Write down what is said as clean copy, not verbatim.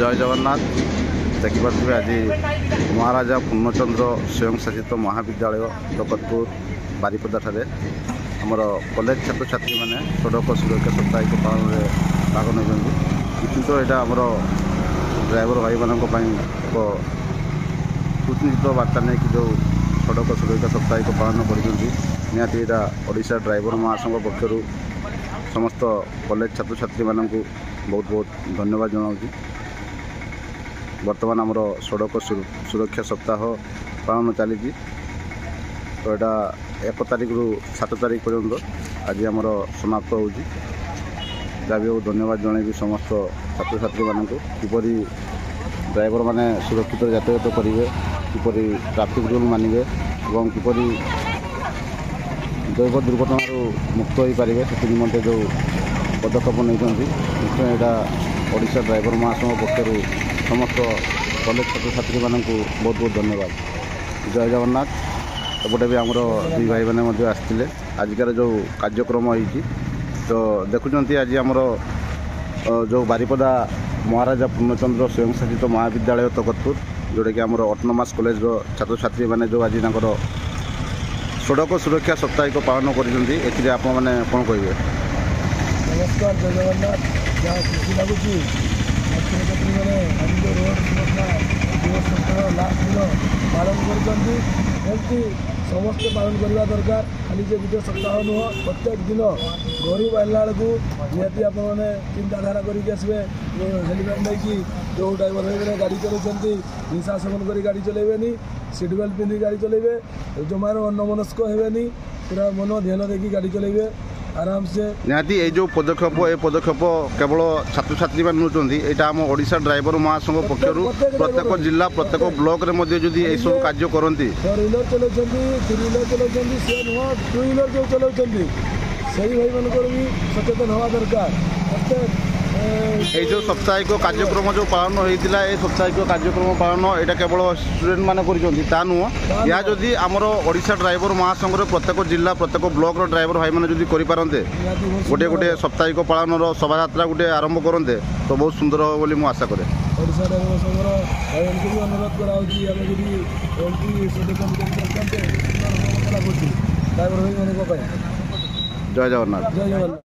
जय जगन्नाथ देखिपे आज महाराजा पूर्णचंद्र स्वयंशासित महाविद्यालय तकतपुर बारिपदा ठारे आमर कॉलेज छात्र छात्री मैंने सड़क सुरक्षा साप्ताहिक पालन में भाग नहीं निश्चित यहाँ आमर ड्राइवर भाई मान एक कूटनीत बार्ता नहीं कि जो सड़क सुरक्षा साप्ताहिक पालन करा ड्राइवर महासंघ पक्षर समस्त कॉलेज छात्र छात्री मानू बहुत बहुत धन्यवाद जनाऊँ। बर्तमान आमर सड़क सुरक्षा सप्ताह पालन चली तो यहाँ 1 तारिख रु 7 तारिख पर्यंत आज आमर समाप्त हो धन्यवाद जनइबी समस्त छात्र छात्री मानू किपरि ड्राइवर माने सुरक्षित यातायात करेंगे किपरि ट्रैफिक रूल मानिबे और किपरि जैव दुर्घटना मुक्त हो पारे से निमंते जो पदक्षेप नहीं निश्चय यहाँ ओडिशा ड्राइवर महासंघ पक्षर समस्त कॉलेज छात्र छात्री मानक बहुत बहुत धन्यवाद। जय जगन्नाथ। एपटे भी आमर दुई भाई मैंने आसते आजिकार जो कार्यक्रम होती तो देखुं आज आमर जो बारिपदा महाराजा पूर्णचंद्र स्वयंशासित महाविद्यालय तकतपुर जोटा कि आमर ऑटोनोमस कॉलेज छात्र छात्री मैंने जो आज सड़क सुरक्षा साप्ताहिक पालन कर आप कौन कहे? नमस्कार जय जगन्नाथ। जहाँ खुशी लगुच छात्र छात्री मैंने आज जो रोड सुरक्षा दिवस सप्ताह लास्ट दिन पालन करती समस्ते पालन करवा दरकार। खाली जे गोटे सप्ताह नुह प्रत्येक दिन घर बाहला बेलू निहती आपने चिंताधारा करसबे हेलमेट नहीं जो ड्राइवर भाई गाड़ी चलाते निशा सेवन कर गाड़ी चलेबेनी सीट बेल्ट पिंधि गाड़ी चलेबे जमार अन्नमनस्क हेबेनी पूरा मन ध्यान देखी गाड़ी चलेबे आराम से। निहाती ये जो पदक्षेप केवल छात्र छात्री मैंने नौकरी यहाँ आम ओडिशा ड्राइवर महासंघ पक्षर प्रत्येक जिला प्रत्येक ब्लॉक रे मध्य जदि ये सब कार्य करती 4 व्हीलर चलाते 3 व्हीलर चलाते से नुह 2 व्हीलर जो चलाते से भाई मानक भी सचेतन हवा दरकार। प्रत्येक ये जो साप्ताहिक कार्यक्रम जो पालन होता है साप्ताहिक कार्यक्रम पालन यहाँ केवल स्टूडेंट मैंने कर नुह या जदि आमर ओडिशा ड्राइवर महासंघ प्रत्येक जिला प्रत्येक ब्लॉक ड्राइवर भाई मैंने जदि करें गोटे गोटे साप्ताहिक पालन शोभा यात्रा गोटे आरंभ करते तो बहुत सुंदर हो बोली आशा करें। ओडिशा ड्राइवर संघर भी अनुरोध कराई ड्राइवर भाई मान जय जगन्नाथ। जय जगन्नाथ।